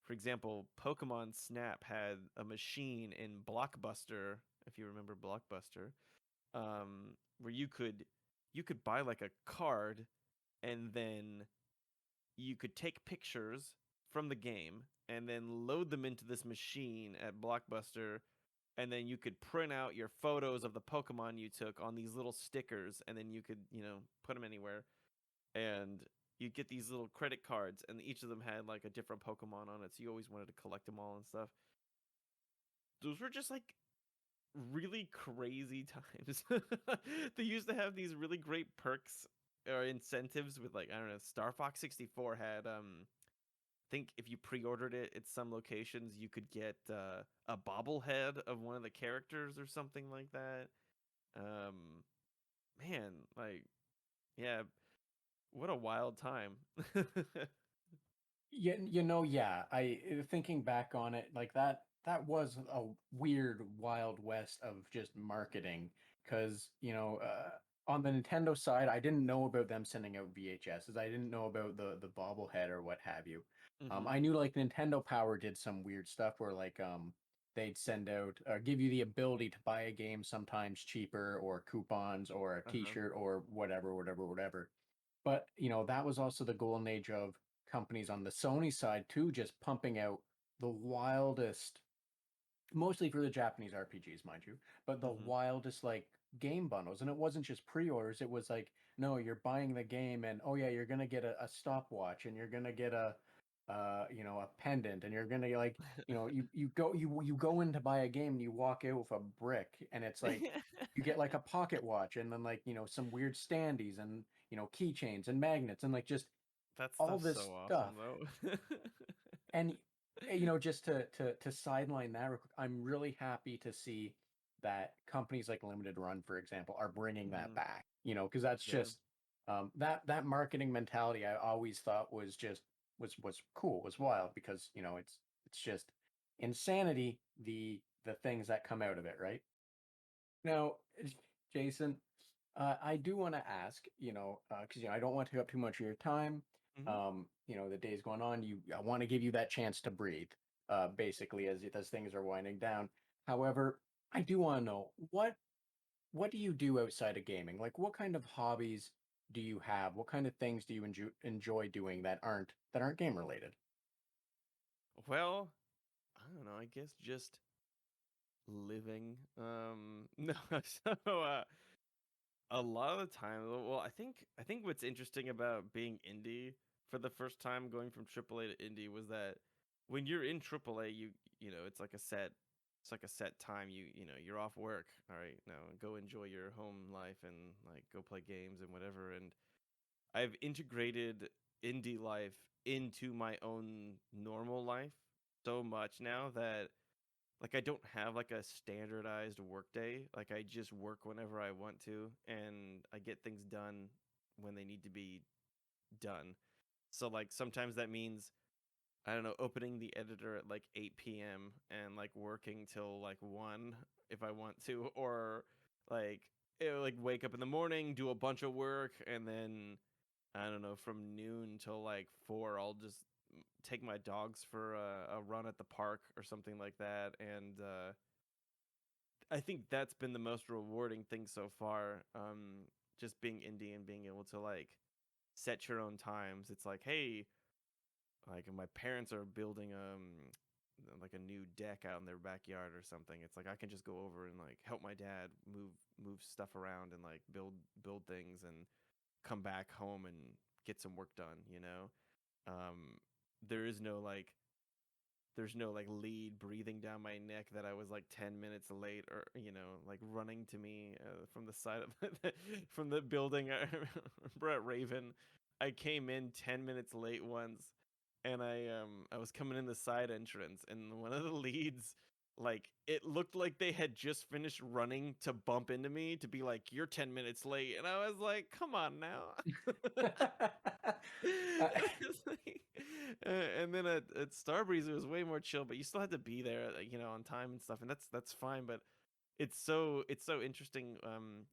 for example, Pokemon Snap had a machine in Blockbuster, if you remember Blockbuster, where you could buy like a card, and then you could take pictures from the game and then load them into this machine at Blockbuster, and then you could print out your photos of the Pokemon you took on these little stickers, and then you could, put them anywhere, and you'd get these little credit cards, and each of them had like a different Pokemon on it, so you always wanted to collect them all and stuff. Those were just like really crazy times. They used to have these really great perks or incentives with, like, I don't know, Star Fox 64 had I think if you pre-ordered it at some locations, you could get a bobblehead of one of the characters or something like that. Um Man, like, yeah, what a wild time. Yeah, thinking back on it, like that was a weird wild west of just marketing, because on the Nintendo side, I didn't know about them sending out VHSs. I didn't know about the bobblehead or what have you. Mhm. I knew like Nintendo Power did some weird stuff where like they'd send out give you the ability to buy a game sometimes cheaper, or coupons, or a Uh-huh. T-shirt, or whatever. But, that was also the golden age of companies on the Sony side too, just pumping out the wildest, mostly for the Japanese RPGs, mind you, but the Mhm. wildest like game bundles. And it wasn't just pre-orders, it was like, no, you're buying the game, and oh yeah, you're gonna get a stopwatch, and you're gonna get a pendant, and you're gonna like, you go in to buy a game, and you walk out with a brick, and it's like you get like a pocket watch, and then like, some weird standees, and keychains and magnets, and like just That all stuff's this so stuff. awesome though. And just to sideline that real quick, I'm really happy to see that companies like Limited Run, for example, are bringing that Mhm. back. Because that's Yeah. just that marketing mentality I always thought was just was cool, was wild, because it's just. insanity, the things that come out of it, right? Now, Jason, I do want to ask, because I don't want to take up too much of your time. Hmm. The day's going on. I want to give you that chance to breathe, basically, as things are winding down. However, I do want to know what do you do outside of gaming? Like, what kind of hobbies do you have? What kind of things do you enjoy doing that aren't game related? Well, I don't know. I guess just living. No. So a lot of the time, well, I think what's interesting about being indie for the first time going from AAA to indie was that when you're in AAA, it's like a set time. You're off work. All right, now go enjoy your home life and like go play games and whatever. And I've integrated indie life into my own normal life so much now that like I don't have like a standardized work day. Like I just work whenever I want to and I get things done when they need to be done. So like sometimes that means I don't know, opening the editor at like 8 p.m. and like working till like 1 if I want to, or like like wake up in the morning, do a bunch of work, and then I don't know, from noon till like 4, I'll just take my dogs for a run at the park or something like that. And I think that's been the most rewarding thing so far. Just being indie and being able to like set your own times. It's like, hey, like my parents are building like a new deck out in their backyard or something. It's like I can just go over and like help my dad move stuff around and like build things and come back home and get some work done. Um there is no like there's no like lead breathing down my neck that I was like 10 minutes late, or like running to me from the side of from the building. I remember at Raven, I came in 10 minutes late once, and I was coming in the side entrance, and one of the leads, like it looked like they had just finished running to bump into me to be like, you're 10 minutes late, and I was like, come on now. Uh, And then at Starbreeze it was way more chill, but you still had to be there, like, on time and stuff, and that's fine. But it's so interesting.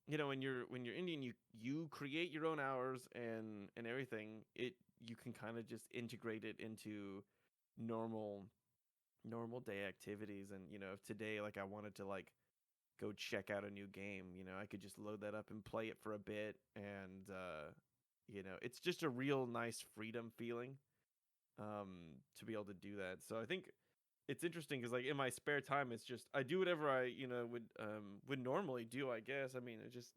When you're Indian, you create your own hours and everything. You can kind of just integrate it into normal normal day activities. And if today like I wanted to like go check out a new game, I could just load that up and play it for a bit. And it's just a real nice freedom feeling to be able to do that. So I think it's interesting because like in my spare time, it's just I do whatever I would normally do. I guess. I mean, it just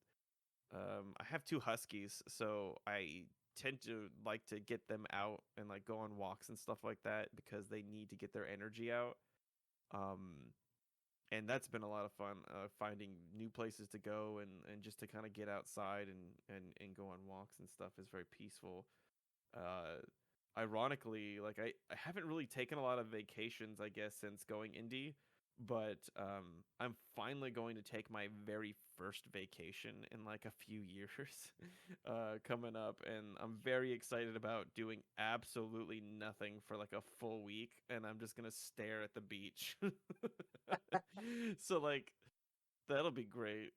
I have two huskies, so I tend to like to get them out and like go on walks and stuff like that because they need to get their energy out. Um, and that's been a lot of fun, finding new places to go and just to kind of get outside and go on walks and stuff is very peaceful. uh Ironically, like I haven't really taken a lot of vacations, I guess, since going indie, but I'm finally going to take my very first vacation in like a few years coming up, and I'm very excited about doing absolutely nothing for like a full week, and I'm just gonna stare at the beach. So like that'll be great.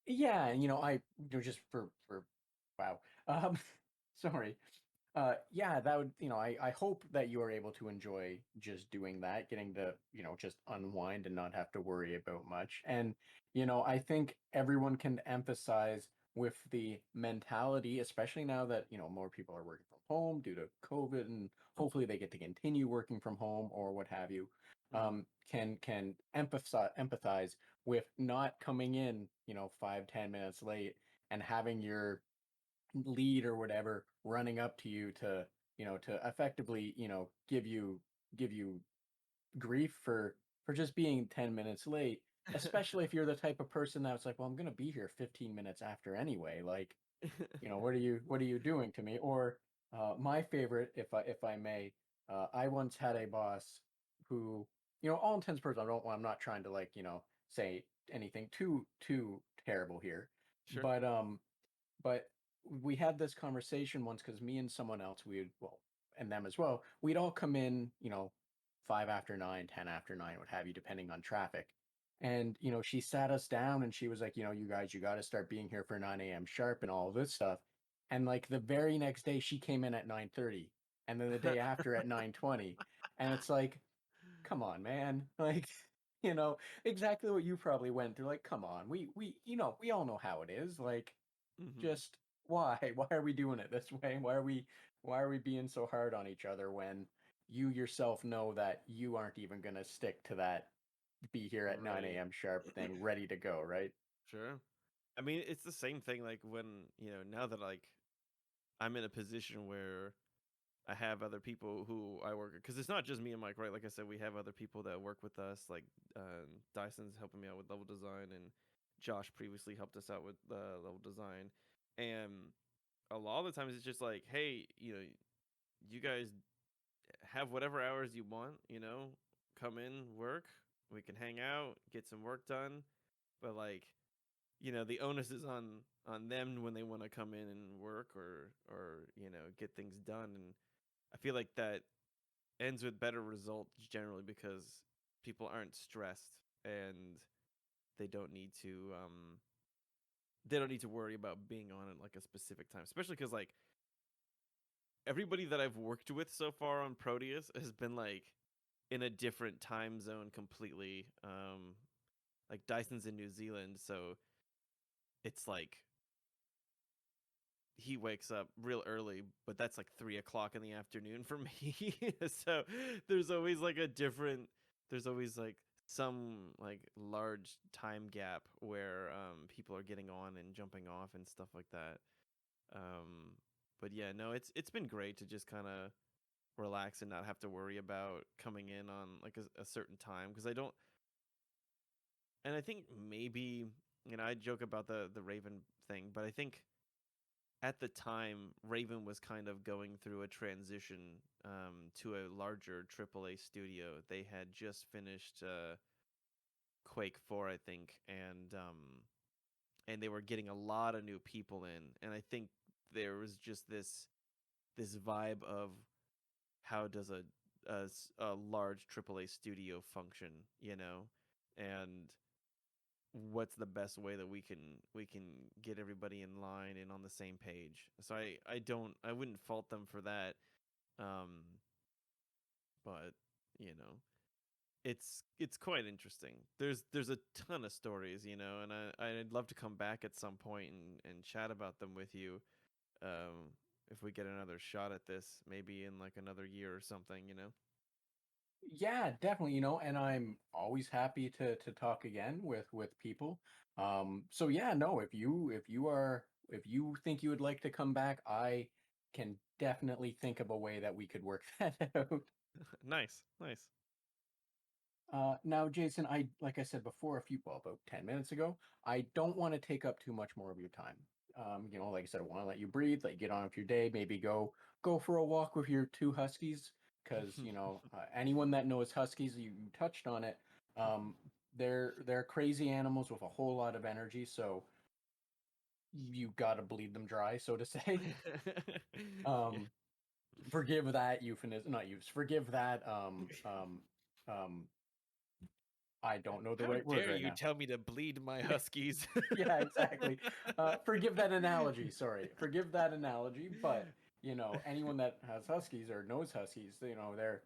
yeah, just for wow. Sorry. Yeah, that would, I hope that you are able to enjoy just doing that, getting to, just unwind and not have to worry about much. And, I think everyone can emphasize with the mentality, especially now that, more people are working from home due to COVID, and hopefully they get to continue working from home or what have you, Mhm. can empathize with not coming in, 5, 10 minutes late and having your lead or whatever running up to you to effectively give you grief for just being 10 minutes late, especially if you're the type of person that's like, well, I'm going to be here 15 minutes after anyway, like, what are you doing to me? Or my favorite, if I may, I once had a boss who, all intents and purposes, I'm not trying to, like, say anything too terrible here, Sure. but we had this conversation once because me and someone else, well, and them as well, we'd all come in, 5 after 9, 10 after 9, what have you, depending on traffic. And, she sat us down and she was like, you guys, you got to start being here for 9 a.m. sharp and all of this stuff. And like the very next day, she came in at 9:30, and then the day after at 9:20. And it's like, come on, man. Like, you know, exactly what you probably went through. Like, come on. We all know how it is. Like, Hmm. just why? Why are we doing it this way? Why are we being so hard on each other when you yourself know that you aren't even gonna stick to that be here at 9 Right. a.m. sharp thing, ready to go, right? Sure. I mean, it's the same thing like when, now that like I'm in a position where I have other people who I work because it's not just me and Mike, right? Like I said, we have other people that work with us. Like Dyson's helping me out with level design, and Josh previously helped us out with level design. And a lot of the times, it's just like, hey, you guys have whatever hours you want. Come in, work. We can hang out, get some work done. But like, the onus is on them when they want to come in and work or get things done. And I feel like that ends with better results generally because people aren't stressed and they don't need to worry about being on at like a specific time, especially because like everybody that I've worked with so far on Proteus has been like in a different time zone completely. Like Dyson's in New Zealand, so it's like he wakes up real early, but that's like 3 o'clock in the afternoon for me. So there's always like a different, there's always like some like large time gap where people are getting on and jumping off and stuff like that. Um, but yeah, no, it's been great to just kind of relax and not have to worry about coming in on like a certain time because I don't, and I think maybe I joke about the Raven thing, but I think at the time, Raven was kind of going through a transition to a larger AAA studio. They had just finished Quake 4, I think, and they were getting a lot of new people in, and I think there was just this vibe of how does a large AAA studio function, and what's the best way that we can get everybody in line and on the same page. So I wouldn't fault them for that. Um but you know, it's quite interesting. There's a ton of stories, and I'd love to come back at some point and chat about them with you. If we get another shot at this, maybe in like another year or something. Yeah, definitely, and I'm always happy to talk again with people. So yeah, no, if you think you would like to come back, I can definitely think of a way that we could work that out. Nice, nice. Now, Jason, like I said before, about 10 minutes ago, I don't want to take up too much more of your time. Like I said, I want to let you breathe, let you get on with your day, maybe go for a walk with your two huskies, because anyone that knows huskies, you touched on it. Um, they're crazy animals with a whole lot of energy, so you gotta bleed them dry, so to say. Yeah. Um, Forgive that euphemism, not use. Forgive that. Um, I don't know the How right word dare right you now. tell me to bleed my Yeah, huskies? yeah, exactly. Forgive that analogy. Sorry, forgive that analogy. But anyone that has huskies or knows huskies, they're.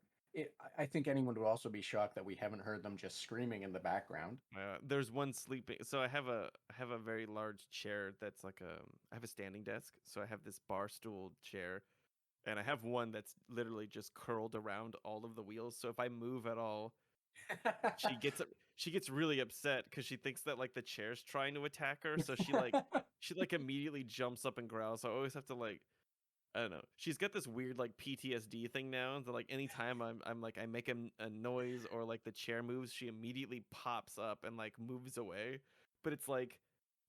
I think anyone would also be shocked that we haven't heard them just screaming in the background. There's one sleeping. So I have a very large chair that's like I have a standing desk. So I have this bar stool chair, and I have one that's literally just curled around all of the wheels. So if I move at all, she gets really upset because she thinks that like the chair's trying to attack her. So she immediately jumps up and growls. So I always have to like, I don't know. She's got this weird like PTSD thing now. That like anytime I'm like I make a noise or like the chair moves, she immediately pops up and like moves away. But it's like,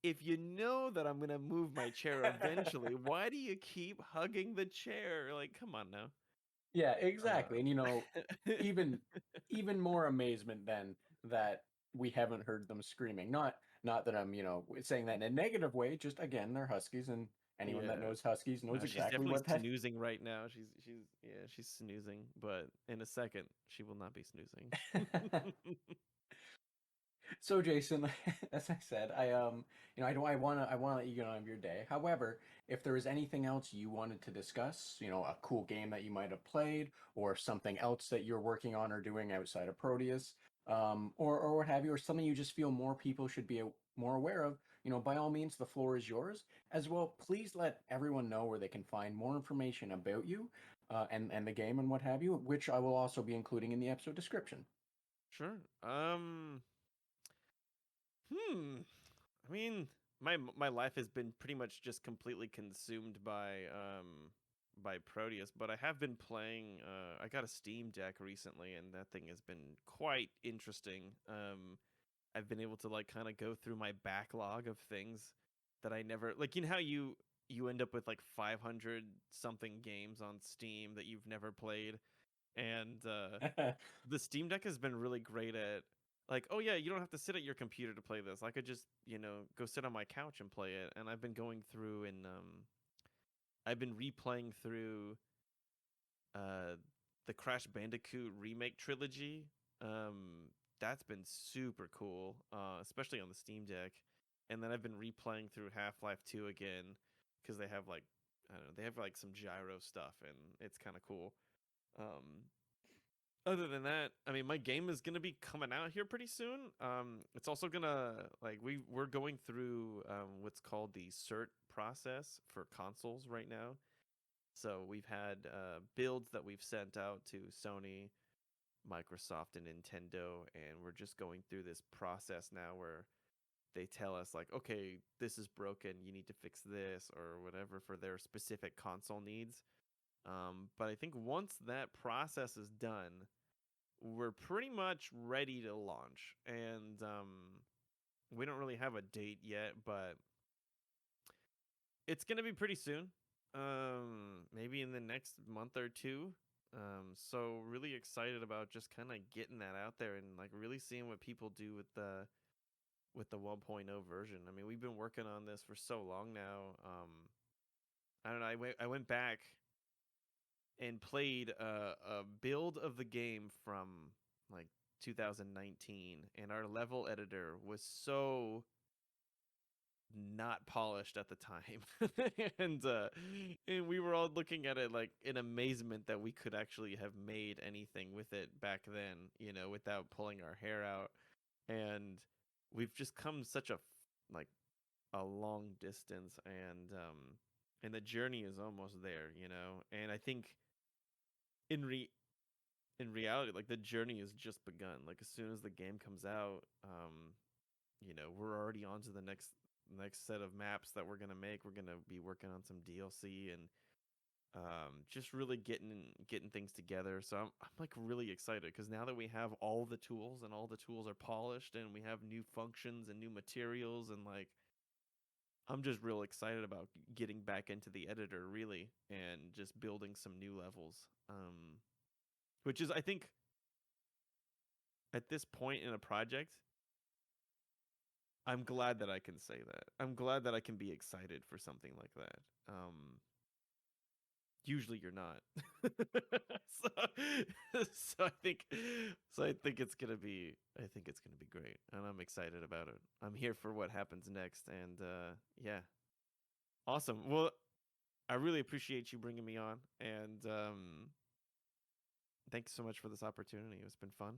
if you know that I'm gonna move my chair eventually, why do you keep hugging the chair? Like, come on now. Yeah, exactly. And Uh, even even more amazement than that we haven't heard them screaming. Not that I'm, saying that in a negative way, just again, they're huskies and Anyone that Yeah. knows Huskies knows She's exactly definitely what that. snoozing right now. She's snoozing, but in a second she will not be snoozing. So Jason, as I said, I want to let you get on with your day. However, if there is anything else you wanted to discuss, a cool game that you might have played, or something else that you're working on or doing outside of Proteus, or what have you, or something you just feel more people should be more aware of, by all means, the floor is yours. As well, please let everyone know where they can find more information about you, and the game and what have you, which I will also be including in the episode description. Sure. Hmm. I mean, my life has been pretty much just completely consumed by Proteus, but I have been playing. I got a Steam Deck recently, and that thing has been quite interesting. I've been able to like kind of go through my backlog of things that I never like. You know how you end up with like 500 something games on Steam that you've never played, and the Steam Deck has been really great at like, oh yeah, you don't have to sit at your computer to play this. I could just, go sit on my couch and play it. And I've been going through and I've been replaying through uh the Crash Bandicoot remake trilogy. That's been super cool, especially on the Steam Deck. And then I've been replaying through Half-Life 2 again because they have like I don't know, they have like some gyro stuff and it's kind of cool. Um Other than that, I mean, my game is gonna be coming out here pretty soon. It's also gonna like we're going through what's called the cert process for consoles right now. So we've had builds that we've sent out to Sony, Microsoft, and Nintendo, and we're just going through this process now where they tell us like, okay, this is broken, you need to fix this or whatever for their specific console needs. But I think once that process is done, we're pretty much ready to launch. And we don't really have a date yet, but it's going to be pretty soon. Maybe in the next month or two. So really excited about just kind of getting that out there and like really seeing what people do with the 1.0 version. I mean, we've been working on this for so long now. I don't know. I went back and played a build of the game from like 2019, and our level editor was so not polished at the time. And we were all looking at it like in amazement that we could actually have made anything with it back then, without pulling our hair out. And we've just come such like a long distance, and the journey is almost there, and I think in re in reality, like the journey has just begun. Like as soon as the game comes out, we're already on to the next set of maps that we're gonna make. We're gonna be working on some DLC and just really getting things together. So I'm like really excited because now that we have all the tools and all the tools are polished and we have new functions and new materials and like I'm just real excited about getting back into the editor really and just building some new levels. Which is I think at this point in a project, I'm glad that I can say that. I'm glad that I can be excited for something like that. Usually you're not. so, so I think it's gonna be great, and I'm excited about it. I'm here for what happens next, and yeah, awesome. Well, I really appreciate you bringing me on, and thanks so much for this opportunity. It's been fun.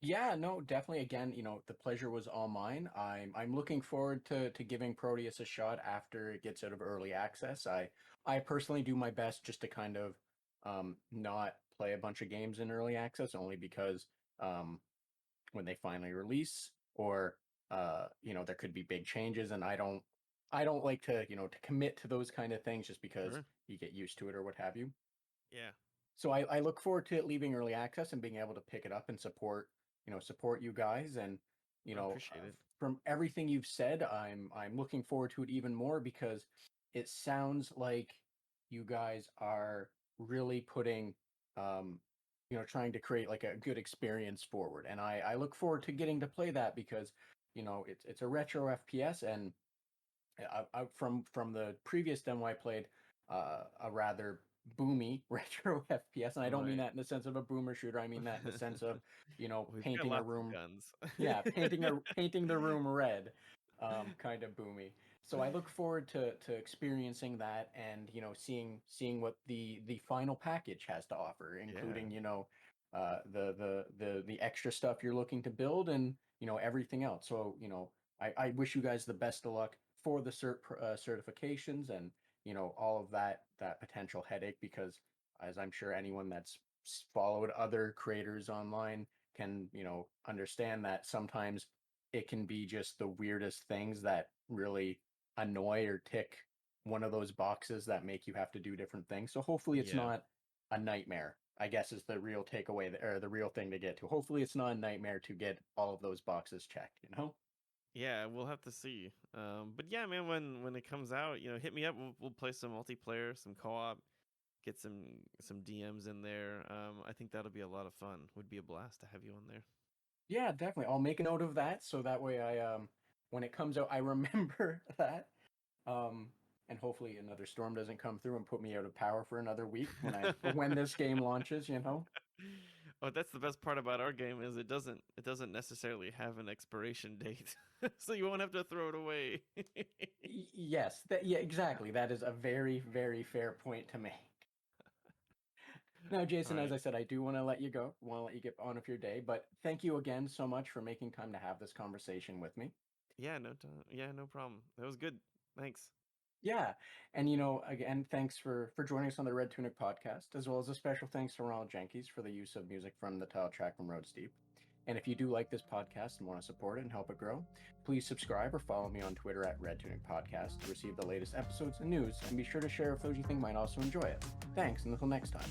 Yeah, no, definitely. Again, the pleasure was all mine. I'm looking forward to giving Proteus a shot after it gets out of early access. I personally do my best just to kind of not play a bunch of games in early access, only because um when they finally release, or there could be big changes, and I don't like to commit to those kind of things just because Sure. you get used to it or what have you. Yeah. So I look forward to it leaving early access and being able to pick it up and support you guys. And I appreciate it. from everything you've said, I'm looking forward to it even more because it sounds like you guys are really putting trying to create like a good experience forward. And I look forward to getting to play that because it's a retro FPS, and From the previous demo I played, a rather boomy retro FPS, and I don't mean Right. that in the sense of a boomer shooter. I mean that in the sense of, We've got painting a lots of room, guns. yeah, painting the room red, kind of boomy. So I look forward to experiencing that, and seeing what the final package has to offer, Yeah. including the extra stuff you're looking to build, and everything else. So I wish you guys the best of luck for the certifications, and all of that potential headache, because as I'm sure anyone that's followed other creators online can understand, that sometimes it can be just the weirdest things that really annoy or tick one of those boxes that make you have to do different things. So hopefully it's Yeah. not a nightmare, I guess, is the real takeaway, or the real thing to get to. Hopefully it's not a nightmare to get all of those boxes checked. Yeah, we'll have to see. But yeah, man, when it comes out, hit me up. We'll play some multiplayer, some co-op, get some DMs in there. I think that'll be a lot of fun. Would be a blast to have you on there. Yeah, definitely. I'll make a note of that, so that way when it comes out, I remember that. Um and hopefully another storm doesn't come through and put me out of power for another week when this game launches. Oh, that's the best part about our game is it doesn't necessarily have an expiration date, so you won't have to throw it away. Yes, yeah, exactly. That is a very, very fair point to make. Now, All Jason, as right. I said, I do want to let you go. Want to let you get on with your day, but thank you again so much for making time to have this conversation with me. Yeah, yeah, no problem. That was good. Thanks. Yeah, and again, thanks for joining us on the Red Tunic podcast, as well as a special thanks to Ronald Jenkins for the use of music from the title track from Road Steep. And if you do like this podcast and want to support it and help it grow, please subscribe or follow me on Twitter at Red Tunic Podcast to receive the latest episodes and news, and be sure to share with those you think might also enjoy it. Thanks, and until next time.